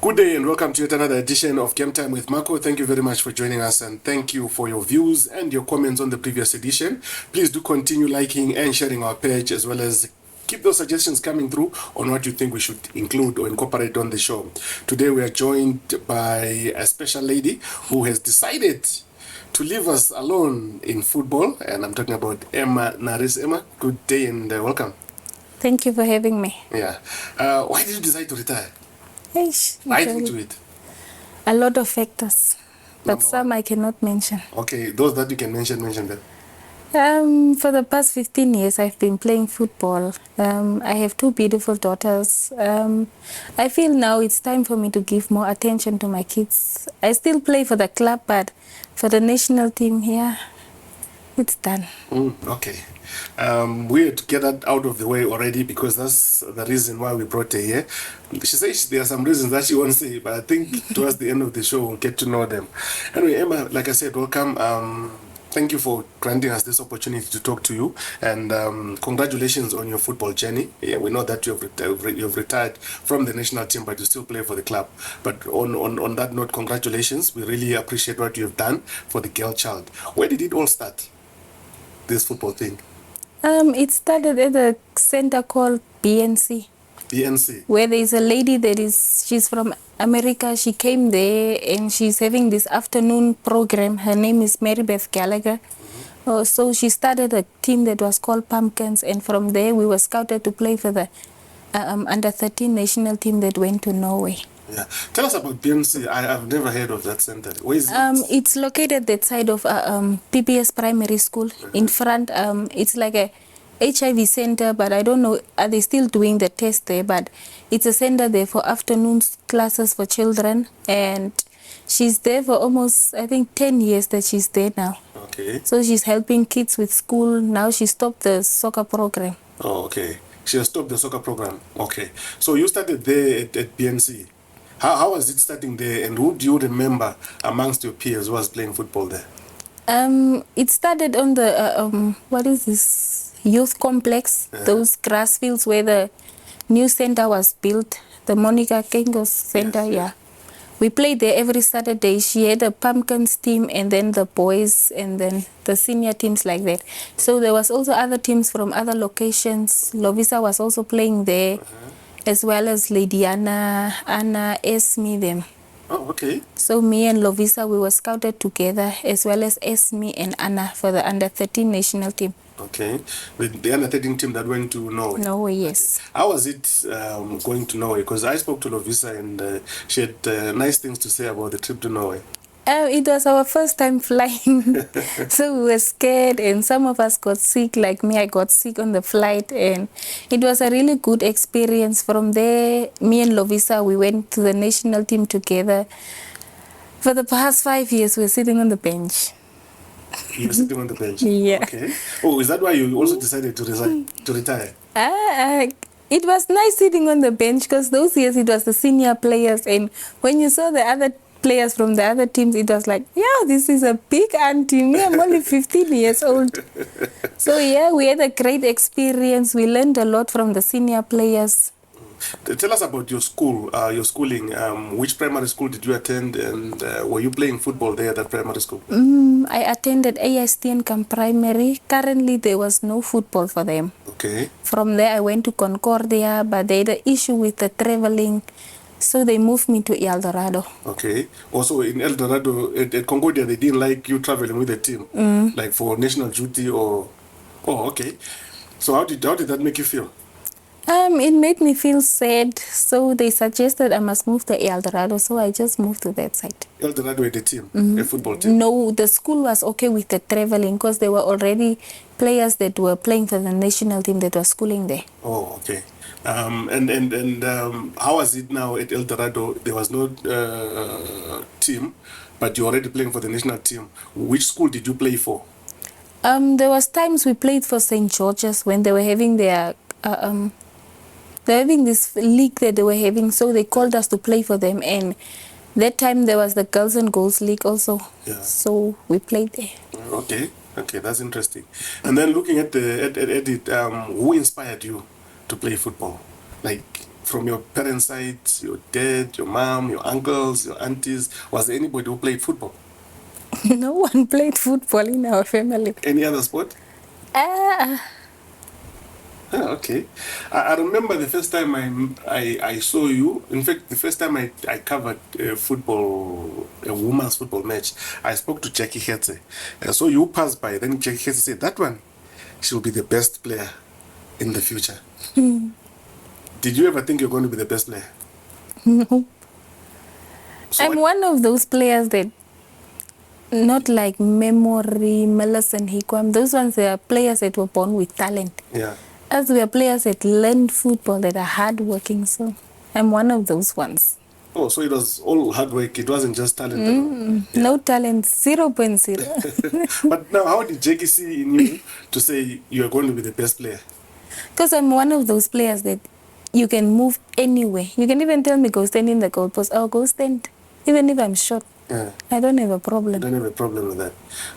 Good day and welcome to yet another edition of Game Time with Marco. Thank you very much for joining us and thank you for your views and your comments on the previous edition. Please do continue liking and sharing our page as well as keep those suggestions coming through on what you think we should include or incorporate on the show. Today we are joined by a special lady who has decided to leave us alone in football, and I'm talking about Emma Naris. Emma, good day and welcome. Thank you for having me. Yeah. Why did you decide to retire? Why did you do it? A lot of factors, but Number some I cannot mention. Okay, those that you can mention them. For the past 15 years, I've been playing football. I have two beautiful daughters. I feel now it's time for me to give more attention to my kids. I still play for the club, but for the national team here, it's done. Okay. We had to get that out of the way already because that's the reason why we brought her here. She says there are some reasons that she won't say, but I think towards the end of the show we'll get to know them. Anyway, Emma, like I said, welcome. Thank you for granting us this opportunity to talk to you, and congratulations on your football journey. Yeah, we know that you've retired from the national team, but you still play for the club. But on that note, congratulations. We really appreciate what you've done for the girl child. Where did it all start, this football thing? It started at a center called BNC. BNC. Where there is a lady she's from America. She came there and she's having this afternoon program. Her name is Mary Beth Gallagher. So she started a team that was called Pumpkins, and from there we were scouted to play for the under 13 national team that went to Norway. Yeah. Tell us about BNC. I've never heard of that center. Where is it? It's located that side of PBS Primary School. In front, it's like a HIV center, but I don't know, are they still doing the test there? But it's a center there for afternoon classes for children, and she's there for almost, I think, 10 years that she's there now. Okay. So she's helping kids with school. Now she stopped the soccer program. Oh, okay. She has stopped the soccer program. Okay. So you started there at BNC. How was it starting there, and who do you remember amongst your peers who was playing football there? It started on the, what is this, youth complex, those grass fields where the new center was built, the Monica Kengos Center, Yes. We played there every Saturday. She had a Pumpkins team and then the boys and then the senior teams like that. So there was also other teams from other locations. Lovisa was also playing there. As well as Lady Anna, Esme, them. Oh, okay. So me and Lovisa, we were scouted together, as well as Esme and Anna for the under 13 national team. Okay. The under 13 team that went to Norway. Norway, yes. Okay. How was it going to Norway? Because I spoke to Lovisa and she had nice things to say about the trip to Norway. It was our first time flying, so we were scared, and some of us got sick, like me, I got sick on the flight, and it was a really good experience. From there, me and Lovisa, we went to the national team together. For the past 5 years, we're sitting on the bench. You're sitting on the bench? Yeah. Okay. Oh, is that why you also decided to retire? It was nice sitting on the bench, because those years it was the senior players, and when you saw the other players from the other teams, it was like, yeah, this is a big auntie. Me, I'm only 15 years old. So yeah, we had a great experience. We learned a lot from the senior players. Tell us about your school, your schooling. Which primary school did you attend, and were you playing football there at that primary school? I attended ASTN Camp Primary. Currently, there was no football for them. Okay. From there, I went to Concordia, but they had an issue with the traveling. So they moved me to El Dorado. Okay. Also in El Dorado, at Concordia, they didn't like you traveling with the team, like for national duty or... Oh, okay. So how did that make you feel? It made me feel sad. So they suggested I must move to El Dorado. So I just moved to that side. El Dorado with the team, a football team? No, the school was okay with the traveling because there were already players that were playing for the national team that were schooling there. Oh, okay. And how was it now at El Dorado? There was no team, but you're already playing for the national team. Which school did you play for? There was times we played for St. George's when they were having their they're having this league that they were having, so they called us to play for them, and that time there was the Girls and Goals League also. Yeah. So we played there. Okay, that's interesting. And then looking at it, who inspired you to play football? Like from your parents' side, your dad, your mom, your uncles, your aunties, was there anybody who played football? No one played football in our family. Any other sport? Ah, Okay. I remember the first time I saw you. In fact, the first time I covered a women's football match, I spoke to Jackie Hetze. So you passed by. Then Jackie Hetze said, that one, she will be the best player in the future. Did you ever think you're going to be the best player? no. So I'm one of those players that, not like Memory, Melis and Hikwam. Those ones, they are players that were born with talent. Yeah. As we are players that learned football, that are hardworking. So I'm one of those ones. Oh, so it was all hard work. It wasn't just talent. At all. Yeah. No talent, 0.0. But now, how did Jackie see in you to say you are going to be the best player? Because I'm one of those players that you can move anywhere. You can even tell me, go stand in the goalpost. I'll go stand, even if I'm short. Yeah. I don't have a I problem. don't have a problem with that.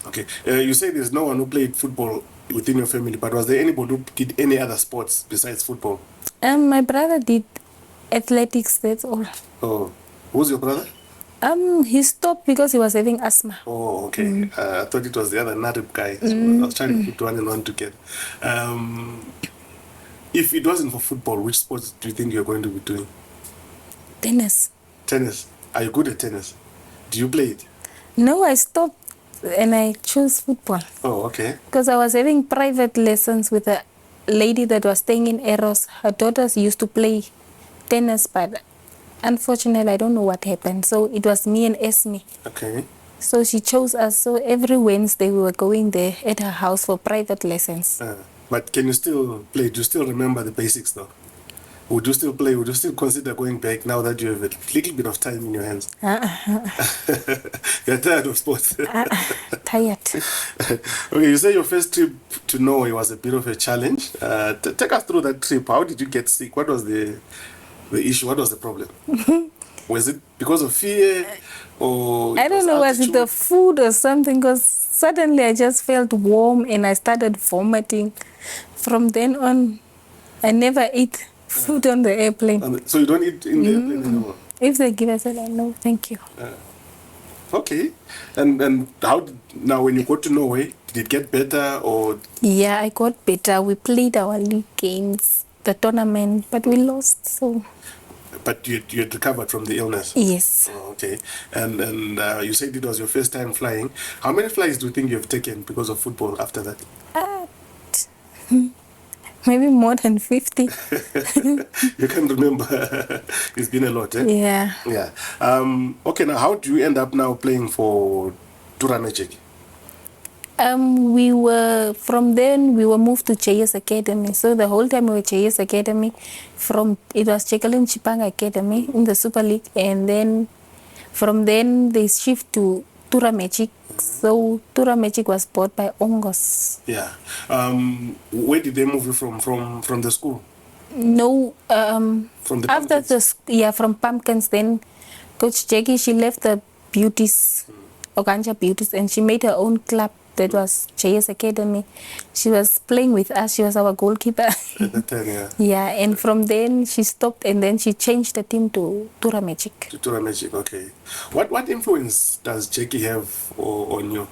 Okay. You say there's no one who played football within your family, but was there anybody who did any other sports besides football? My brother did athletics, that's all. Oh, who's your brother? He stopped because he was having asthma. Oh, okay. I thought it was the other Narib guy. So I was trying to put one and one together. If it wasn't for football, which sports do you think you're going to be doing? Tennis. Tennis. Are you good at tennis? Do you play it? No, I stopped and I chose football. Oh, okay. Because I was having private lessons with a lady that was staying in Eros. Her daughters used to play tennis, but unfortunately, I don't know what happened. So it was me and Esme. Okay. So she chose us. So every Wednesday we were going there at her house for private lessons. But can you still play? Do you still remember the basics though? Would you still play? Would you still consider going back now that you have a little bit of time in your hands? You're tired of sports. Tired. Okay, you say your first trip to Norway was a bit of a challenge. Take us through that trip. How did you get sick? What was the issue? What was the problem? Was it because of fear or I don't know, was it the altitude? food or something? Because suddenly I just felt warm and I started vomiting. From then on, I never ate food on the airplane. So you don't eat in the airplane anymore? If they give us, I said, no, thank you. Okay. And how did, now when you go to Norway, did it get better or? Yeah, I got better. We played our league games, the tournament, but we lost. So But you had recovered from the illness? yes. Oh, okay. And you said it was your first time flying. How many flights do you think you have taken because of football after that? Maybe more than 50. You can remember. It's been a lot, eh? Yeah. Yeah. Okay, now how do you end up now playing for Tura Magic? We were, from then, we were moved to JS Academy. So the whole time we were JS Academy, it was Chekalin Chipanga Academy in the Super League. And then from then they shift to Tura Magic. So Tura Magic was bought by Ongos. Yeah. Where did they move you from the school? No, From the after Pumpkins? from Pumpkins, then Coach Jackie, she left the beauties, Oganja Beauties, and she made her own club that was JS Academy. She was playing with us. She was our goalkeeper. At that time, yeah. Yeah, and from then she stopped and then she changed the team to Tura Magic. To Tura Magic, okay. What influence does Jackie have on you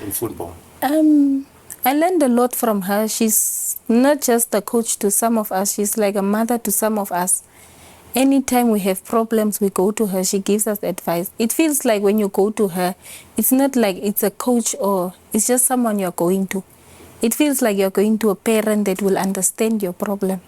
in football? I learned a lot from her. She's not just a coach to some of us. She's like a mother to some of us. Anytime we have problems, we go to her. She gives us advice. It feels like when you go to her, it's not like it's a coach or it's just someone you're going to. It feels like you're going to a parent that will understand your problem.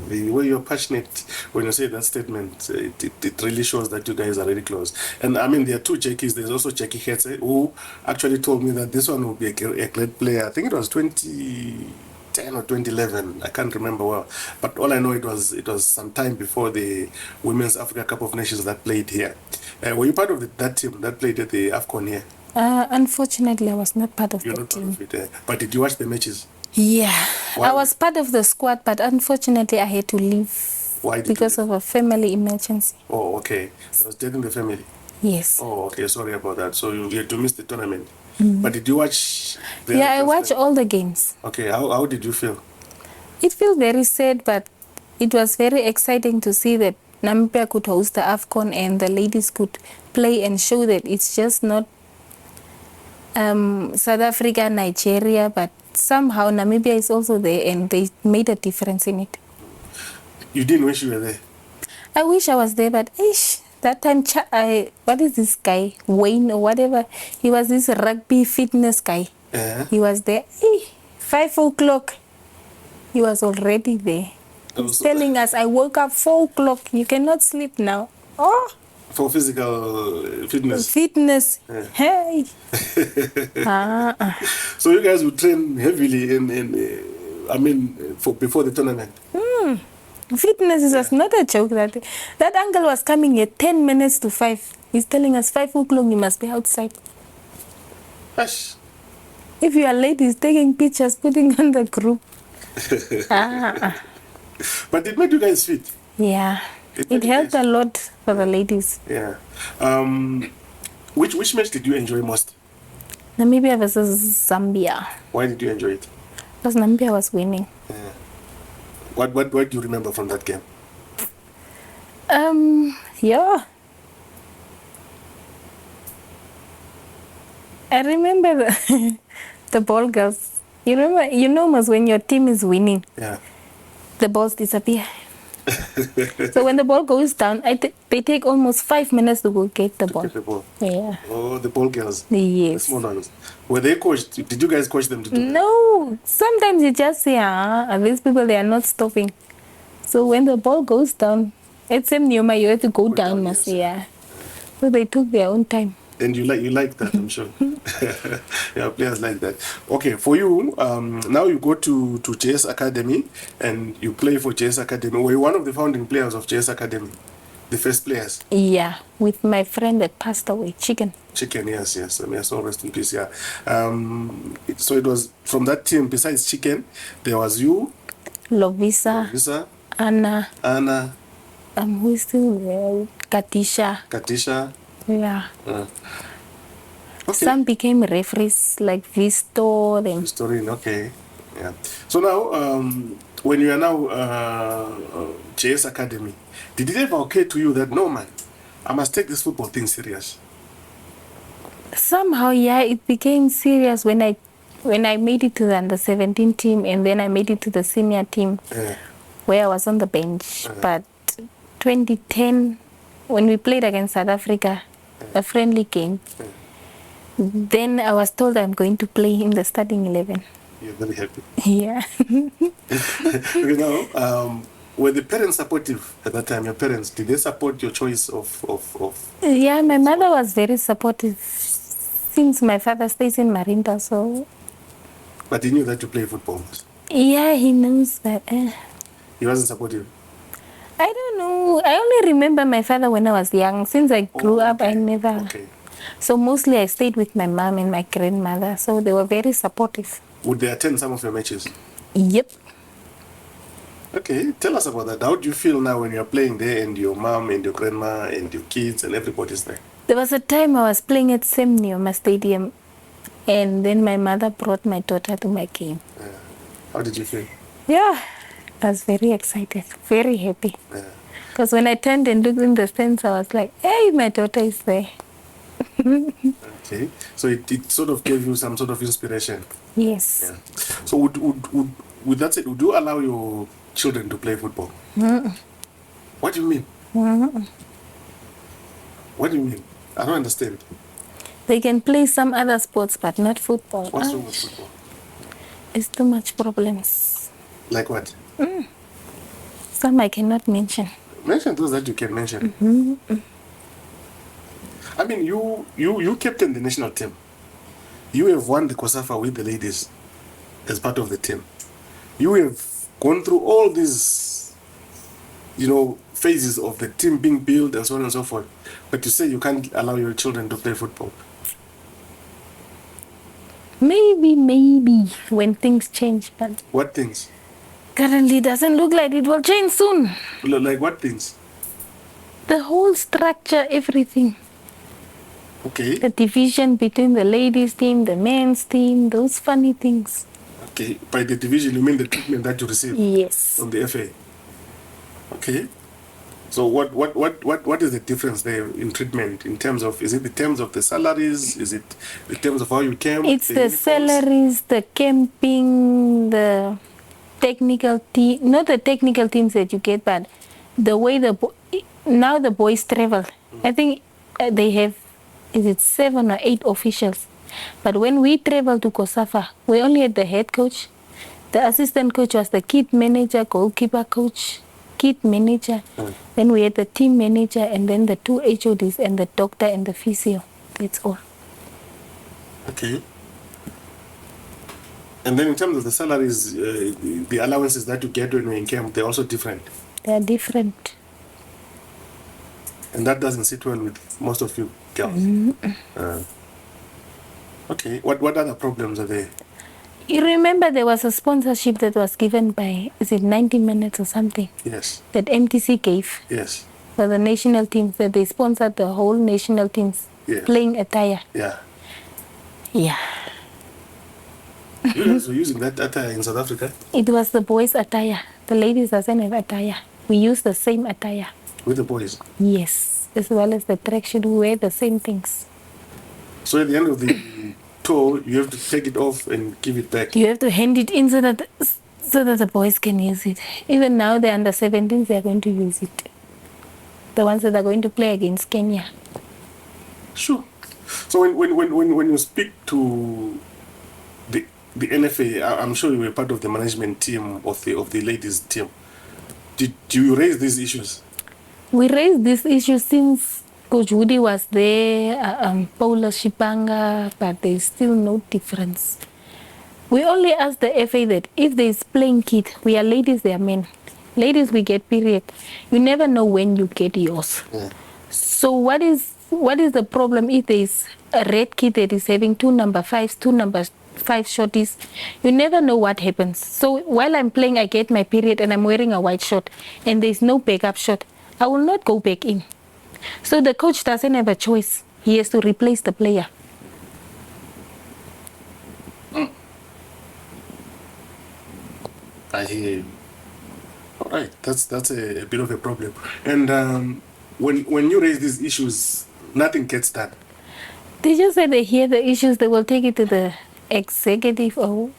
The way you're passionate when you say that statement, it really shows that you guys are really close. And I mean, there are two Jackies. There's also Jackie Hetze, who actually told me that this one will be a great player. I think it was 2010 or 2011. I can't remember well. But all I know, it was some time before the Women's Africa Cup of Nations that played here. Were you part of that team that played at the AFCON here? Unfortunately, I was not part of You're the not team. part of it. But did you watch the matches? Yeah, Why? I was part of the squad, but unfortunately I had to leave. Why did you because leave? of a family emergency. Oh, okay. There was death in the family. Yes. Oh, okay. Sorry about that. So you had to miss the tournament. But did you watch? The Yeah, I other watch first all the games. leg? Okay. How did you feel? It feels very sad, but it was very exciting to see that Namibia could host the AFCON and the ladies could play and show that it's just not South Africa, Nigeria, but somehow Namibia is also there and they made a difference in it. You didn't wish you were there? I wish I was there, but that time, what is this guy, Wayne or whatever, he was this rugby fitness guy. He was there, 5 o'clock, he was already there. He's telling us, I woke up 4 o'clock, you cannot sleep now. Oh! For physical fitness? Fitness, hey! So you guys would train heavily before the tournament? Fitness was not a joke. That uncle was coming at 10 minutes to 5. He's telling us 5 o'clock you must be outside. Gosh. If you are late, he's taking pictures, putting on the group. But it made you guys fit? Yeah. It helped a lot for the ladies. Yeah. Which match did you enjoy most? Namibia versus Zambia. Why did you enjoy it? Because Namibia was winning. Yeah. What do you remember from that game? Yeah. I remember the ball girls. You know, most when your team is winning, the balls disappear. So when the ball goes down, they take almost 5 minutes to go get the ball. Get the ball. Yeah. Oh, the ball girls. Yes. The small ones. Were they coached? Did you guys coach them to do that? No. Sometimes you just say, these people, they are not stopping. So when the ball goes down, it's same Nyoma, you have to go down, yes. Yeah. So they took their own time. And you like that, I'm sure. Yeah, players like that. Okay, for you, now you go to JS Academy and you play for JS Academy. Were you one of the founding players of JS Academy? The first players? Yeah, with my friend that passed away, Chicken. Chicken, yes. May I so rest in peace, yeah. So it was from that team, besides Chicken, there was you, Lovisa, Anna, who is still there? Katisha. Yeah. Okay. Some became referees like Vistor. Vistorin, okay. Yeah. So now, when you are now JS Academy, did it ever occur to you that, no man, I must take this football thing serious? Somehow, yeah, it became serious when I made it to the under 17 team and then I made it to the senior team where I was on the bench. But 2010, when we played against South Africa, a friendly game, then I was told I'm going to play in the starting 11. You're very happy. Yeah. Okay, now, were the parents supportive at that time? Your parents, did they support your choice of? Yeah, my mother was very supportive since my father stays in Marinda, so. But he knew that you play football? Yeah, he knows that. He wasn't supportive? I don't know. I only remember my father when I was young. Since I grew up, I never. Okay. So mostly I stayed with my mom and my grandmother, so they were very supportive. Would they attend some of your matches? Yep. Okay, tell us about that. How do you feel now when you're playing there and your mom and your grandma and your kids and everybody's there? There was a time I was playing at Semnioma Stadium and then my mother brought my daughter to my game. How did you feel? Yeah, I was very excited, very happy. Because when I turned and looked in the stands, I was like, hey, my daughter is there. Okay, so it sort of gave you some sort of inspiration. Yes. Yeah. So with that said, would you allow your children to play football? What do you mean? What do you mean? I don't understand. They can play some other sports, but not football. What's wrong with football? It's too much problems. Like what? Some I cannot mention. Mention those that you can mention. I mean, you captain the national team. You have won the COSAFA with the ladies as part of the team. You have gone through all these, phases of the team being built and so on and so forth. But you say you can't allow your children to play football. Maybe when things change, but What things? currently doesn't look like it will change soon. Like what things? The whole structure, everything. Okay. The division between the ladies team, the men's team, those funny things. Okay. By the division, you mean the treatment that you receive Yes. from the FA? Okay. So what is the difference there in treatment in terms of, is it the terms of the salaries? Is it the terms of how you camp? It's the uniforms? salaries, the camping, the technical team, not the technical teams that you get, but the way now the boys travel. I think they have, is it 7 or 8 officials? But when we travel to Kosafa, we only had the head coach. The assistant coach was the kid manager, goalkeeper coach, kid manager. Then we had the team manager, and then the 2 HODs and the doctor and the physio. That's all. Okay. And then in terms of the salaries, the allowances that you get when you're in camp, they're also different. They are different. And that doesn't sit well with most of you girls. Okay. What other problems are there? You remember there was a sponsorship that was given by, is it 90 Minutes or something? Yes. That MTC gave Yes. for the national teams, that they sponsored the whole national teams playing attire. Yeah. Yeah. You guys were using that attire in South Africa? It was the boys' attire. The ladies doesn't have attire. We use the same attire. With the boys? Yes. As well as the tracksuit, we wear the same things. So at the end of the tour, you have to take it off and give it back? You have to hand it in so that the boys can use it. Even now, the under 17s, they are going to use it. The ones that are going to play against Kenya. Sure. So when you speak to the NFA, I'm sure you were part of the management team of the ladies team. Did you raise these issues? We raised this issue since Coach Woody was there, Paula Shipanga, but there's still no difference. We only ask the FA that if there's playing kit, we are ladies, they are men. Ladies, we get period. You never know when you get yours. So what is the problem if there's a red kit that is having 2 number 5s, 2 number 5 shorties? You never know what happens. So while I'm playing, I get my period and I'm wearing a white short and there's no backup shot, I will not go back in. So the coach doesn't have a choice. He has to replace the player. I hear you. All right, that's a bit of a problem. And when you raise these issues, nothing gets done. They just say they hear the issues, they will take it to the executive or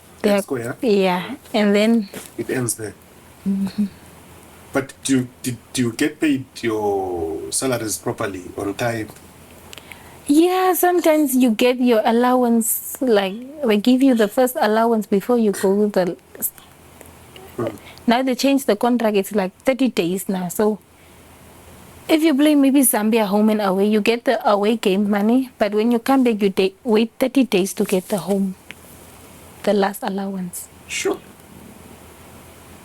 yeah, and then it ends there. But do you get paid your salaries properly on time? Yeah, sometimes you get your allowance, like we give you the first allowance before you go the. Now they changed the contract, it's like 30 days now. So if you play maybe Zambia home and away, you get the away game money, but when you come back, you wait 30 days to get the last allowance. Sure.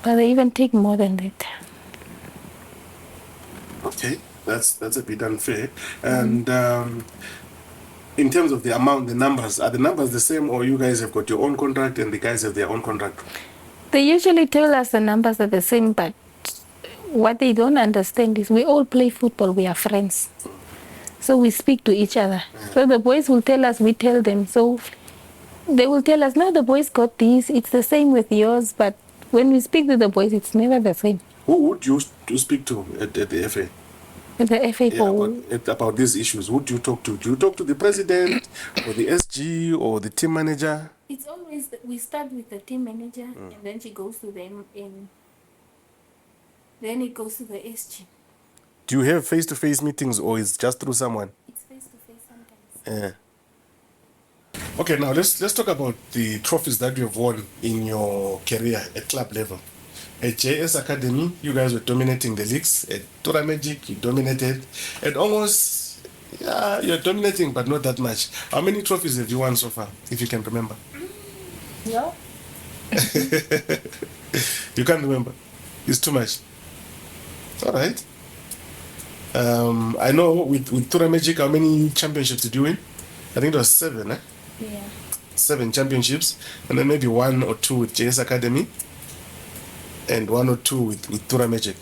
But they even take more than that. Okay, that's a bit unfair. And in terms of the amount, the numbers, are the numbers the same, or you guys have got your own contract and the guys have their own contract? They usually tell us the numbers are the same, but what they don't understand is we all play football, we are friends. So we speak to each other. So the boys will tell us, we tell them. So they will tell us, no, the boys got this, it's the same with yours. But when we speak to the boys, it's never the same. Who would you speak to at the FA? At the FA about these issues, who do you talk to? Do you talk to the president or the SG or the team manager? It's always, we start with the team manager and then she goes to them then it goes to the SG. Do you have face-to-face meetings or is just through someone? It's face-to-face sometimes. Yeah. Okay, now let's talk about the trophies that you have won in your career at club level. At JS Academy, you guys were dominating the leagues. At Tora Magic, you dominated. At almost, yeah, you're dominating, but not that much. How many trophies have you won so far, if you can remember? Yeah. You can't remember? It's too much. All right. I know with Tora Magic, how many championships did you win? I think it was 7, eh? Yeah. 7 championships, and then maybe 1 or 2 with JS Academy, and 1 or 2 with Tora Magic.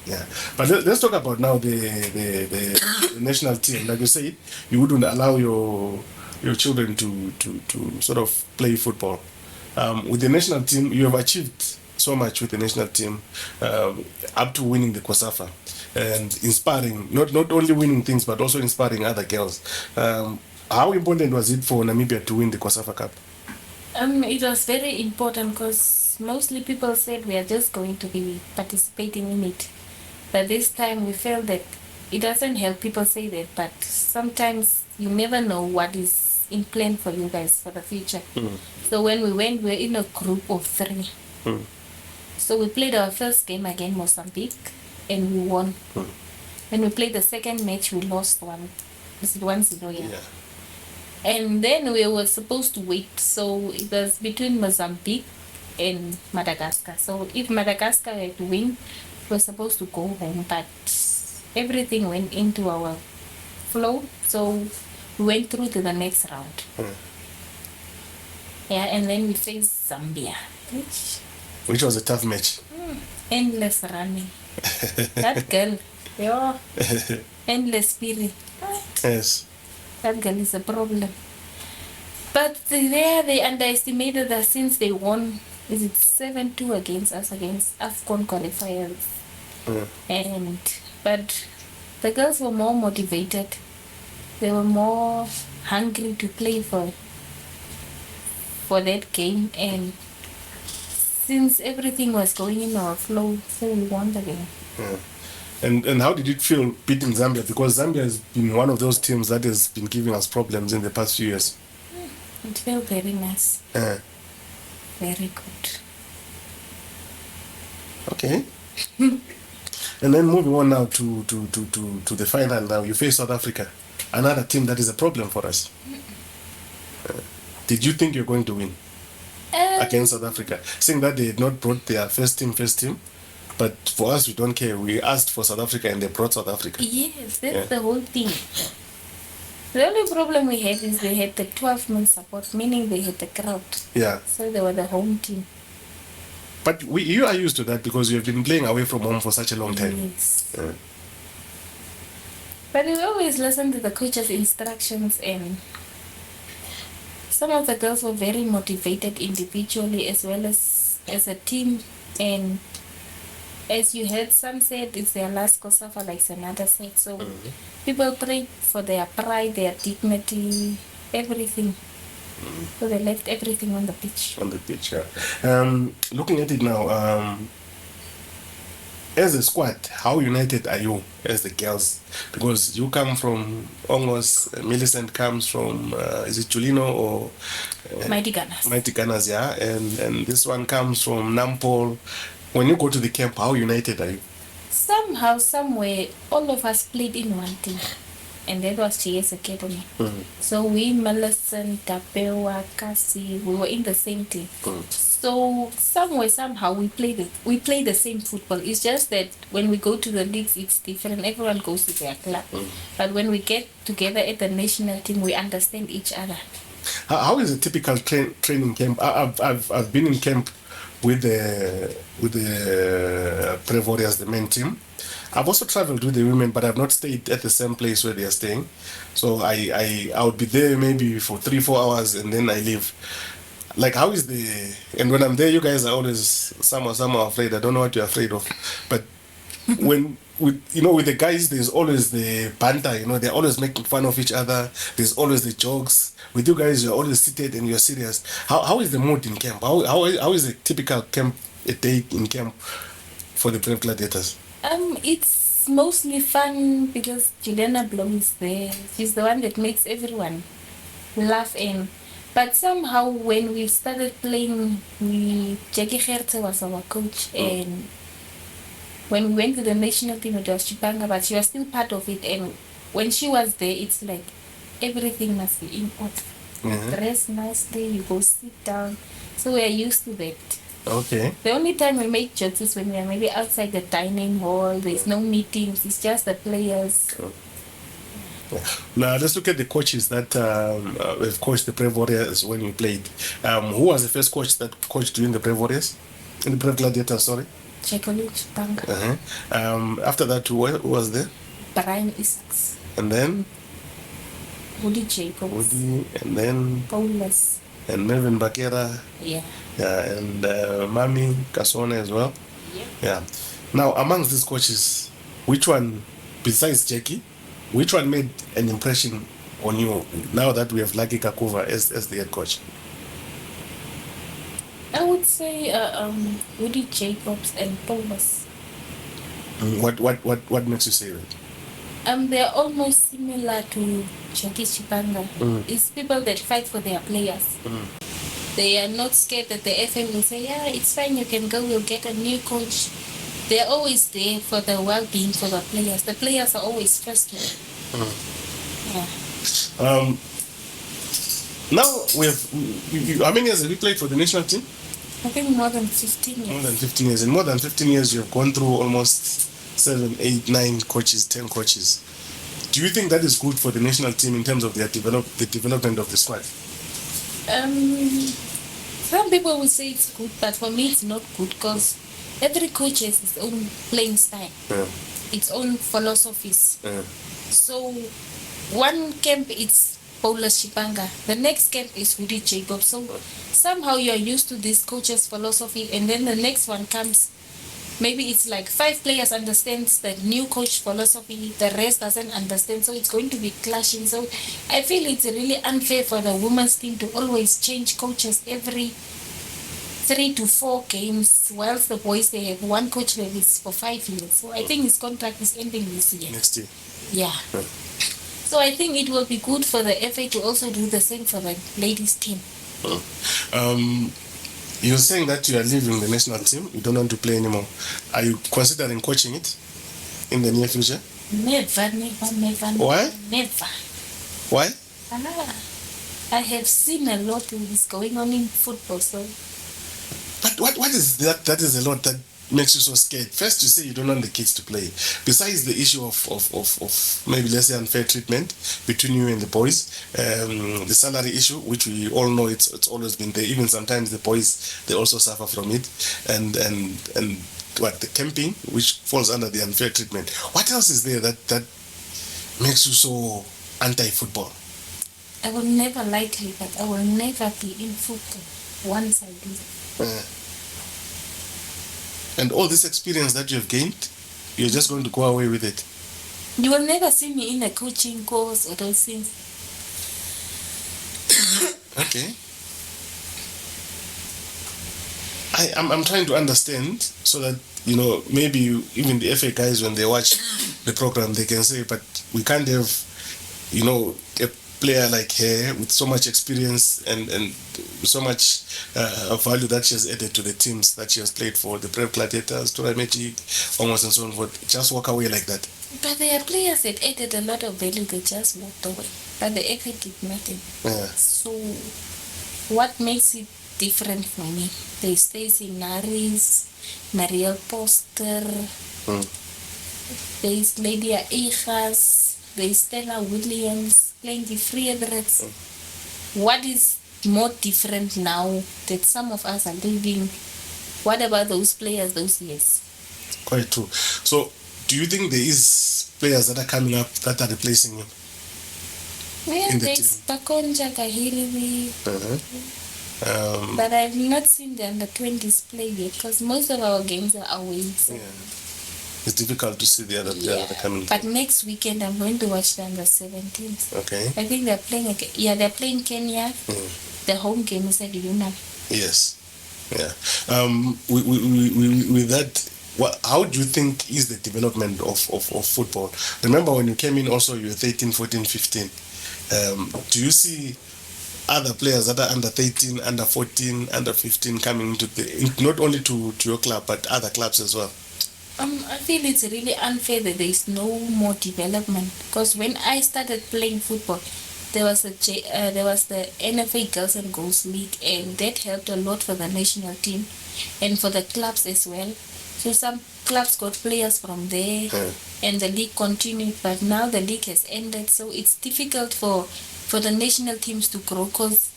Yeah, but let's talk about now the national team. Like you said, you wouldn't allow your children to sort of play football. With the national team, you have achieved so much with the national team, up to winning the COSAFA and inspiring, not only winning things, but also inspiring other girls. How important was it for Namibia to win the COSAFA Cup? It was very important because mostly people said we are just going to be participating in it. But this time we felt that it doesn't help people say that, but sometimes you never know what is in plan for you guys for the future. So when we went, we were in a group of 3. So we played our first game against Mozambique and we won. When we played the second match, we lost 1-0. Yeah. And then we were supposed to wait. So it was between Mozambique and Madagascar. So if Madagascar had to win, we were supposed to go home, but everything went into our flow. So we went through to the next round. Yeah, and then we faced Zambia, which was a tough match. Endless running. That girl, yeah, endless spirit. Yes. That girl is a problem. But there they underestimated us since they won, is it 7-2 against us, against AFCON qualifiers. But the girls were more motivated. They were more hungry to play for that game, and since everything was going in our flow, so we won the game. And how did it feel beating Zambia? Because Zambia has been one of those teams that has been giving us problems in the past few years. It felt very nice. Very good. Okay. And then moving on now to the final now, you face South Africa, another team that is a problem for us. Did you think you're going to win against South Africa? Seeing that they had not brought their first team, but for us, we don't care. We asked for South Africa and they brought South Africa. Yes, that's the whole thing. The only problem we had is they had the 12-man support, meaning they had the crowd. Yeah. So they were the home team. But you are used to that because you have been playing away from home for such a long time. Yes. But we always listen to the coach's instructions, and some of the girls were very motivated individually as well as a team. And as you heard, some said it's their last COSAFA, like Senada said. So people prayed for their pride, their dignity, everything. So they left everything on the pitch. On the pitch, yeah. Looking at it now, as a squad, how united are you as the girls? Because you come from almost, Millicent comes from, is it Julino or? Mighty Gunners. Mighty Gunners, yeah. And this one comes from Nampol. When you go to the camp, how united are you? Somehow, somewhere, all of us played in one team. And that was GS Academy. So we, Millicent, Tapewa, Kasi, we were in the same team. So somewhere, somehow, we play the same football. It's just that when we go to the leagues, it's different. Everyone goes to their club. But when we get together at the national team, we understand each other. How is a typical training camp? I've been in camp with the Pre-Warriors, the main team. I've also traveled with the women, but I've not stayed at the same place where they are staying. So I would be there maybe for 3-4 hours and then I leave. Like, how is and when I'm there, you guys are always, some are afraid. I don't know what you're afraid of. But with the guys, there's always the banter, they're always making fun of each other. There's always the jokes. With you guys, you're always seated and you're serious. How is the mood in camp? How is a typical camp, a day in camp for the Brave Gladiators? It's mostly fun because Juliana Blom is there. She's the one that makes everyone laugh. But somehow when we started playing, Jackie Gerte was our coach, and when we went to the national team, it was Chipanga, but she was still part of it. And when she was there, it's like everything must be in order. Dress nicely, you go sit down. So we are used to that. Okay. The only time we make jokes is when we are maybe outside the dining hall. There's no meetings. It's just the players. Now let's look at the coaches that have coached the Brave Warriors when you played. Who was the first coach that coached you in the Brave Warriors? In the Brave Gladiators, sorry? Chekolich Panga. After that, who was there? Brian Isaacs. And then? Woody Jacobs. Woody, and then? Paulus. and Melvin Bakera. Yeah. Yeah, and Mami Kasone as well. Yeah. Now, amongst these coaches, which one, besides Jackie, which one made an impression on you now that we have Lucky Kakuva as the head coach? I would say Woody Jacobs and Thomas. What makes you say that? They're almost similar to Jackie Chipanga. It's people that fight for their players. They are not scared that the FM will say, yeah, it's fine, you can go, we'll get a new coach. They're always there for the well-being for the players. The players are always first. Yeah. Now, how many years have you played for the national team? I think more than 15 years. More than 15 years. In more than 15 years, you've gone through almost 7, 8, 9 coaches, 10 coaches. Do you think that is good for the national team in terms of the development of the squad? Some people will say it's good, but for me it's not good because every coach has his own playing style, its own philosophies. So one camp it's Paula Shipanga, the next camp is Woody Jacobs. So somehow you're used to this coach's philosophy, and then the next one comes. Maybe it's like 5 players understands the new coach philosophy, the rest doesn't understand, so it's going to be clashing. So I feel it's really unfair for the women's team to always change coaches every 3 to 4 games, whilst the boys, they have one coach that is for 5 years. So I think his contract is ending this year. Next year. Yeah. So I think it will be good for the FA to also do the same for the ladies team. You're saying that you are leaving the national team, you don't want to play anymore. Are you considering coaching it in the near future? Never. Why? Never. Why? I have seen a lot of this going on in football, so. But what is that is a lot that makes you so scared? First, you say you don't want the kids to play. Besides the issue of maybe let's say unfair treatment between you and the boys, the salary issue, which we all know it's always been there. Even sometimes the boys, they also suffer from it, and what, the camping, which falls under the unfair treatment. What else is there that makes you so anti-football? I will never like it, but I will never be in football once I do. And all this experience that you've gained, you're just going to go away with it? You will never see me in a coaching course or those things. Okay. I'm trying to understand so that, you know, maybe even the FA guys, when they watch the program, they can say, but we can't have, you know, a player like her with so much experience and so much value that she has added to the teams that she has played for, the Prep Gladiators, Tour Magic, almost and so on forth. Just walk away like that. But there are players that added a lot of value, they just walked away. But the FA did nothing. So what makes it different for me? There is Stacey Naris, Marielle Poster, there is Lydia Egas, there is Stella Williams playing the Friedrichs. What is more different now that some of us are leaving? What about those players those years? Quite true. So do you think there is players that are coming up that are replacing him? Yeah, there's Pakonja Kahiriwi. But I've not seen the under-20s play yet because most of our games are away. So. Yeah. It's difficult to see the other players that are coming. But next weekend I'm going to watch the under-17s. Okay. I think they're playing. They're playing Kenya. The home game is at Yuna. Yes. Yeah. With that, how do you think is the development of football? Remember when you came in also you were 13, 14, 15. Do you see other players that are under 13, under 14, under 15 coming into not only to your club but other clubs as well? I feel it's really unfair that there is no more development because when I started playing football, there was the NFA Girls and Girls League, and that helped a lot for the national team and for the clubs as well. So some clubs got players from there, and the league continued. But now the league has ended, so it's difficult for the national teams to grow because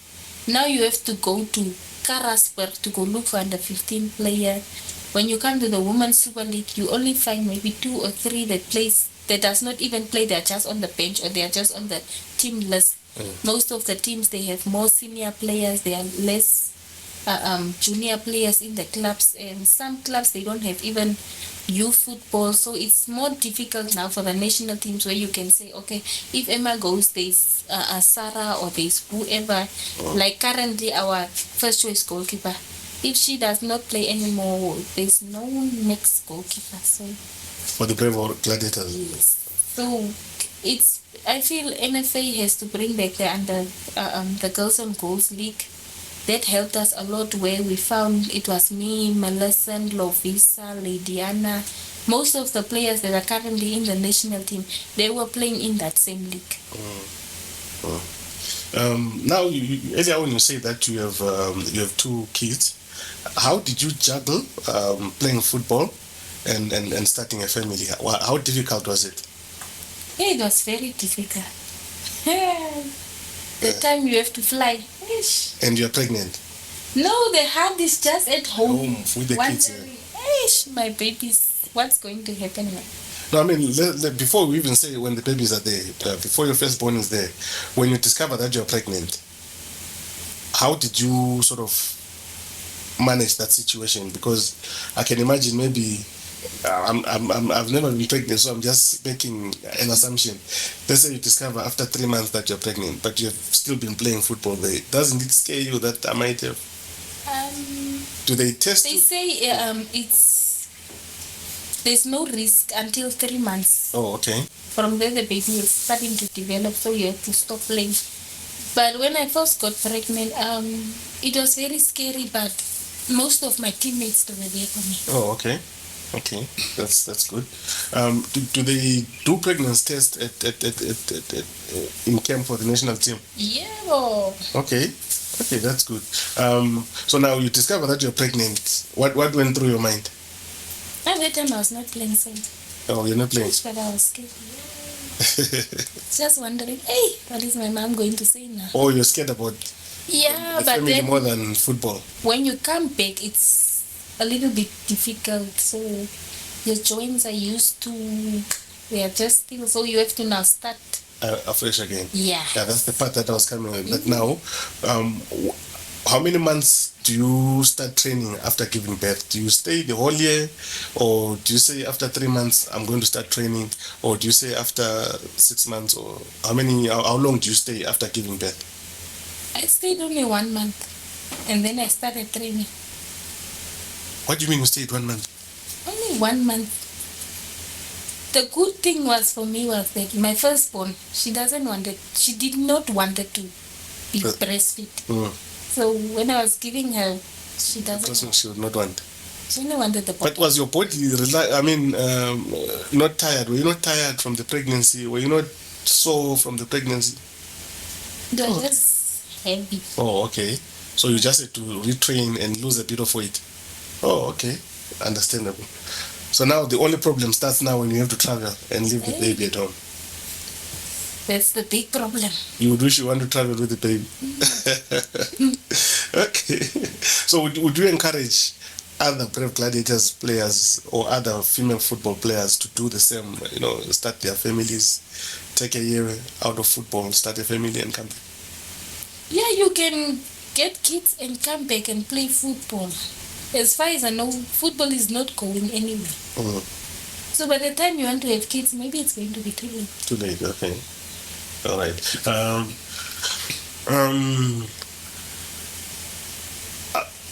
now you have to go to Karasburg to go look for under 15 player. When you come to the Women's Super League, you only find maybe 2 or 3 that does not even play. They're just on the bench or they're just on the team list. Most of the teams, they have more senior players, they are less junior players in the clubs, and some clubs, they don't have even youth football, so it's more difficult now for the national teams, where you can say, okay, if Emma goes, there's Sarah, or there's whoever. Like currently our first choice goalkeeper, if she does not play anymore, there's no next goalkeeper. So for the Brave Gladiators. yes, so it's, I feel NFA has to bring back the Girls on Goals League. That helped us a lot, where we found it was me, Melissa, Lovisa, Lady Anna. Most of the players that are currently in the national team, they were playing in that same league. Now, earlier when you say that you have 2 kids, how did you juggle playing football and starting a family? How difficult was it? Yeah, it was very difficult. The time you have to fly. Ish. And you're pregnant? No, the heart is just at home. With the kids. Ish, my babies, what's going to happen now? No, I mean, before we even say when the babies are there, before your firstborn is there, when you discover that you're pregnant, how did you sort of manage that situation? Because I can imagine maybe I've never been pregnant, so I'm just making an assumption. Let's say you discover after 3 months that you're pregnant, but you've still been playing football there. Doesn't it scare you that I might have? Do they test They you? say there's no risk until 3 months. Oh, okay. From there, the baby is starting to develop, so you have to stop playing. But when I first got pregnant, it was very scary, but most of my teammates were there for me. Oh, okay. Okay, that's good. Do they do pregnancy test at in camp for the national team? Yeah. Okay, that's good. So now you discover that you're pregnant. What went through your mind? At that time, I was not playing, so. Oh, you're not playing. But I was scared. Just wondering, hey, what is my mom going to say now? Oh, you're scared about the but family then more than football. When you come back, it's a little bit difficult. So your joints are used to, they are just still, so you have to now start afresh again. Yeah. That's the part that I was coming with. But now, how many months do you start training after giving birth? Do you stay the whole year, or do you say after 3 months I'm going to start training, or do you say after 6 months, or how long do you stay after giving birth? I stayed only 1 month, and then I started training. What do you mean you stayed 1 month? Only 1 month. The good thing was for me was that my firstborn, she did not want to be breastfeed. So when I was giving her, she would not want. She only wanted the bottle. But was your body, not tired? Were you not tired from the pregnancy? Were you not sore from the pregnancy? It was just heavy. Oh, okay. So you just had to retrain and lose a bit of weight. Oh, okay. Understandable. So now the only problem starts now when you have to travel and leave the baby at home. That's the big problem. You would wish you want to travel with the baby. Okay. So would you encourage other Brave Gladiators players or other female football players to do the same, start their families, take a year out of football, start a family and come back? Yeah, you can get kids and come back and play football. As far as I know, football is not going anywhere. So by the time you want to have kids, maybe it's going to be too late. Too late, okay. All right.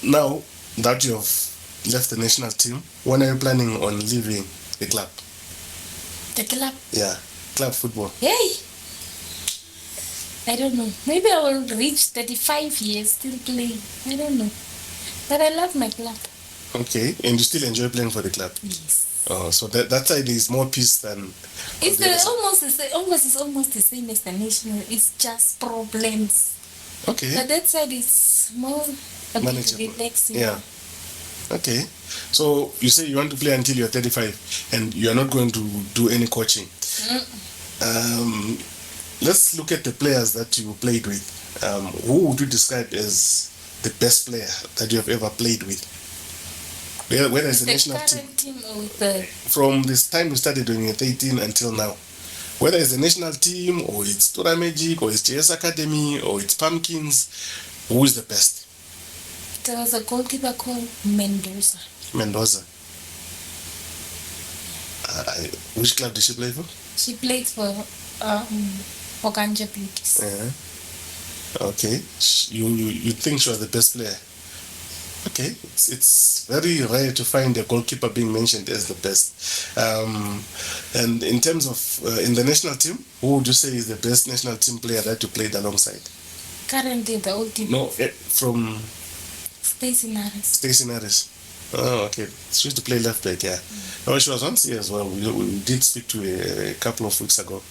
Now that you have left the national team, when are you planning on leaving the club? The club? Yeah, club football. Hey! I don't know. Maybe I will reach 35 years still playing. I don't know. But I love my club. Okay, and you still enjoy playing for the club? Yes. Oh, so that side is more peace than... It's almost the same as the national. It's just problems. Okay. But that side is more manageable. Relaxing. Yeah. Okay. So you say you want to play until you're 35 and you're not going to do any coaching. Let's look at the players that you played with. Who would you describe as the best player that you have ever played with? Whether it's the national team. Team or the... From this time you started when you were 18 until now, Whether it's the national team, or it's Tora Magic, or it's JS Academy, or it's Pumpkins, who is the best? There was a goalkeeper called Mendoza. Mendoza. Which club did she play for? She played for Okanja Beauties. Okay. You think she was the best player? Okay, it's very rare to find a goalkeeper being mentioned as the best. And in terms of in the national team, who would you say is the best national team player that you played alongside? Currently, the old team. No, from Stacey Naris. Stacey Naris. Oh, okay. She used to play left back, yeah. Oh, she was once here as well. We did speak to a couple of weeks ago.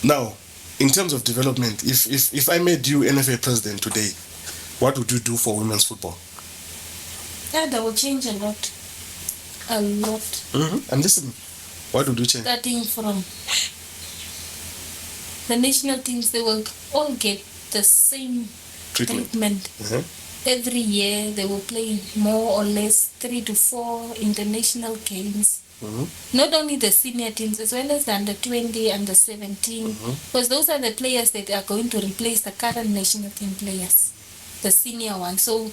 Now, in terms of development, if I made you NFA president today, what would you do for women's football? Yeah, that will change a lot. A lot. Mm-hmm. I'm listening. What would you change? Starting from the national teams, they will all get the same treatment. Every year they will play more or less 3 to 4 international games. Not only the senior teams, as well as the under 20, under 17, because those are the players that are going to replace the current national team players, the senior ones. So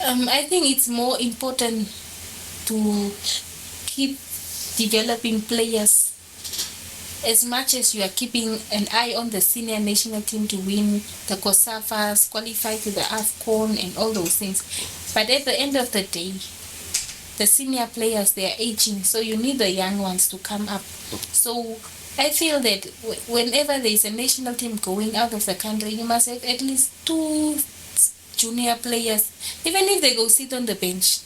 I think it's more important to keep developing players as much as you are keeping an eye on the senior national team to win the COSAFAs, qualify to the AFCON and all those things. But at the end of the day, the senior players, they are aging, so you need the young ones to come up. So I feel that whenever there is a national team going out of the country, you must have at least 2 junior players, even if they go sit on the bench.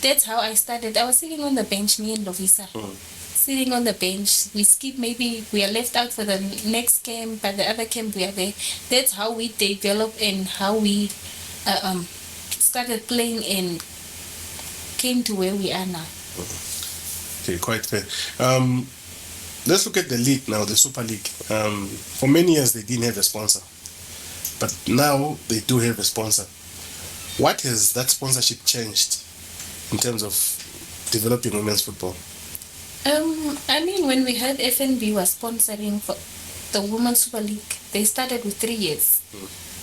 That's how I started. I was sitting on the bench, me and Lovisa. Sitting on the bench, we skip, maybe we are left out for the next camp, but the other camp we are there. That's how we developed and how we started playing and came to where we are now. Okay, quite fair. Let's look at the league now, the Super League. For many years they didn't have a sponsor, but now they do have a sponsor. What has that sponsorship changed in terms of developing women's football? I mean, when we heard FNB was sponsoring for the Women's Super League, they started with 3 years.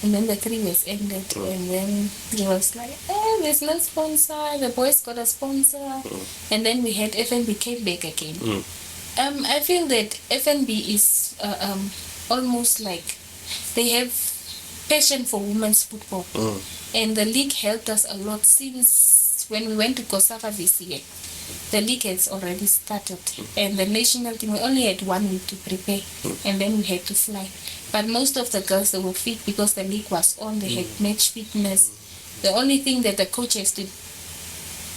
And then the 3 years ended. And then it was like, there's no sponsor. The boys got a sponsor. And then we had FNB came back again. I feel that FNB is almost like they have passion for women's football. And the league helped us a lot since when we went to COSAFA this year. The league has already started, and the national team, we only had 1 week to prepare, and then we had to fly. But most of the girls, they were fit because the league was on. They had match fitness. The only thing that the coach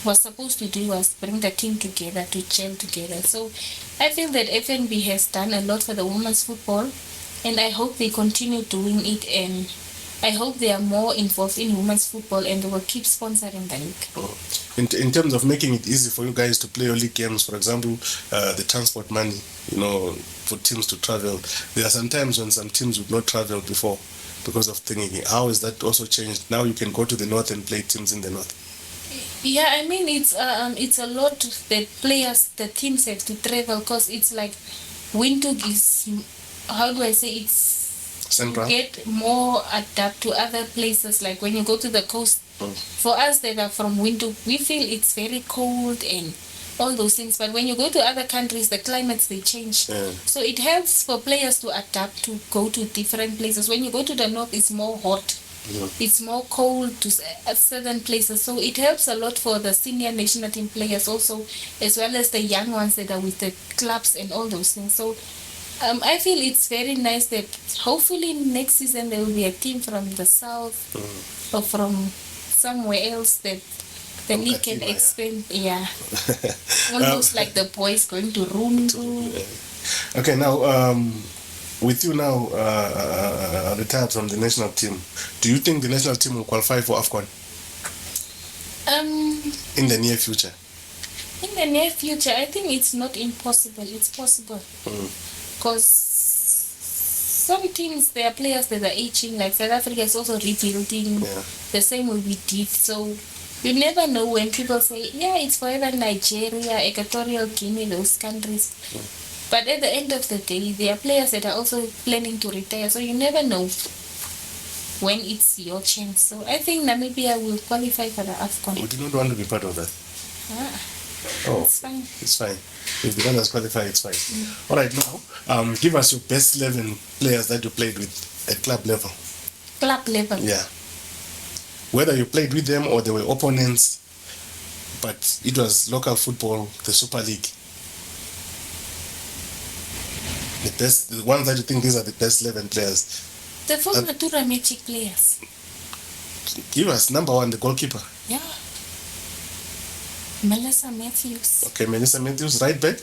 was supposed to do was bring the team together to gel together. So I feel that FNB has done a lot for the women's football, and I hope they continue doing it, and I hope they are more involved in women's football and they will keep sponsoring the league. In terms of making it easy for you guys to play your league games, for example, the transport money, for teams to travel. There are some times when some teams would not travel before because of thinking. How has that also changed? Now you can go to the north and play teams in the north. Yeah, I mean, it's a lot that the teams have to travel, because it's like Windhoek is, how do I say, it's Central. Get more adapt to other places, like when you go to the coast. For us that are from Windhoek, we feel it's very cold and all those things, but when you go to other countries, the climates, they change. So it helps for players to adapt to go to different places. When you go to the north, it's more hot. It's more cold to certain places, so it helps a lot for the senior national team players also, as well as the young ones that are with the clubs and all those things. So I feel it's very nice that hopefully next season there will be a team from the south or from somewhere else that the league can expand. Yeah. Almost like the boys going to Rundu. Okay, now with you now retired from the national team, do you think the national team will qualify for AFCON? In the near future? In the near future, I think it's not impossible. It's possible. Because some teams, there are players that are aging, like South Africa is also rebuilding. The same way we did. So you never know when people say, yeah, it's forever Nigeria, Equatorial Guinea, those countries. But at the end of the day, there are players that are also planning to retire, so you never know when it's your chance. So I think Namibia will qualify for the AFCON. We do not want to be part of that. Ah, it's fine. It's fine. If the others qualify, it's fine. All right, now, give us your best 11 players that you played with at club level. Club level. Yeah. Whether you played with them or they were opponents, but it was local football, the Super League. The ones that you think these are the best 11 players. The former Tura Magic players. Give us number 1, the goalkeeper. Yeah. Melissa Matthews. Okay, Melissa Matthews, right back.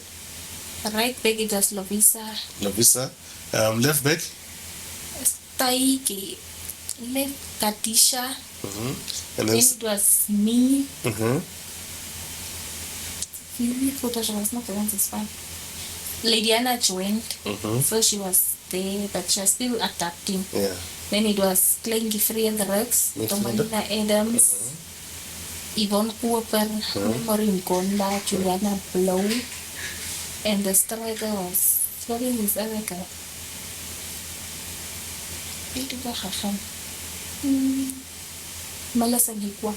Right back it was Lovisa. Left back. Taiki. Left Katisha. And then it was me. Phoebe Photosh was not the one that's fine. Lady Anna joined, so she was there, but she was still adapting. Yeah. Then it was Clanky Free and the Rex, Tomalina Adams, Yvonne Cooper, Maureen Gonda, Juliana Blow, and the striker was, what is his other guy? Melissa Hikwa.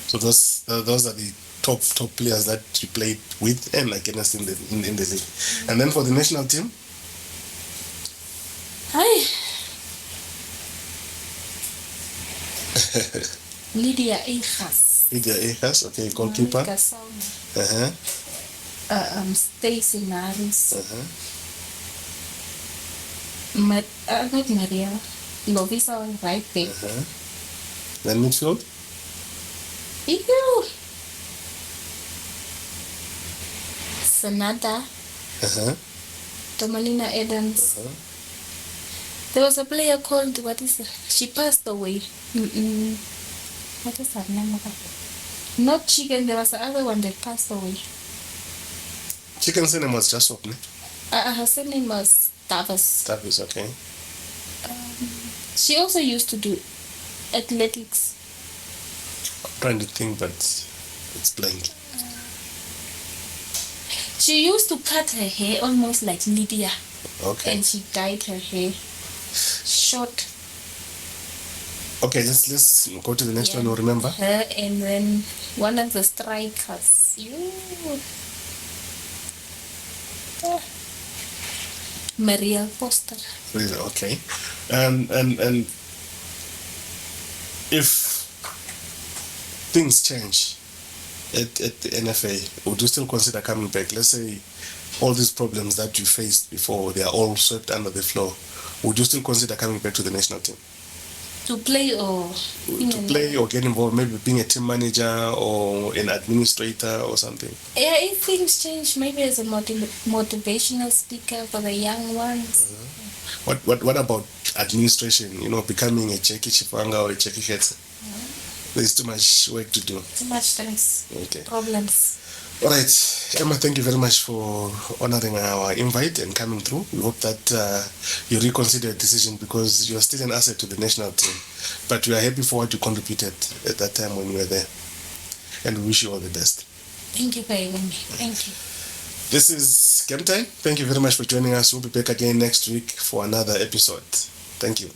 So those are the top players that you played with and against in the league. And then for the national team? Hi. Lydia Ehas. Okay, goalkeeper. Stacy Naris. Not Maria. Lovisa on right back. Then midfield? Ew. Sanada. Tomalina Adams. There was a player called, what is it? She passed away. What is her name? Not Chicken, there was the other one that passed away. Chicken's name was Jasop, ne? Her surname was Tavis. Tavis, okay. She also used to do athletics. I'm trying to think, but it's blank. She used to cut her hair almost like Lydia. Okay. And she dyed her hair short. Okay, let's go to the next one. Remember her, and then one of the strikers. Marielle Foster. Okay, and if things change at the NFA, would you still consider coming back? Let's say all these problems that you faced before, they are all swept under the floor. Would you still consider coming back to the national team? To play or get involved, maybe being a team manager or an administrator or something? Yeah, if things change, maybe as a motivational speaker for the young ones. What about administration? You know, becoming a Jackie Chifanga or a Jackie Hetze? There's too much work to do. Too much stress. Okay. Problems. All right, Emma, thank you very much for honoring our invite and coming through. We hope that you reconsider your decision because you're still an asset to the national team. But we are happy for what you contributed at that time when you were there. And we wish you all the best. Thank you for having me. Thank you. This is Game Time. Thank you very much for joining us. We'll be back again next week for another episode. Thank you.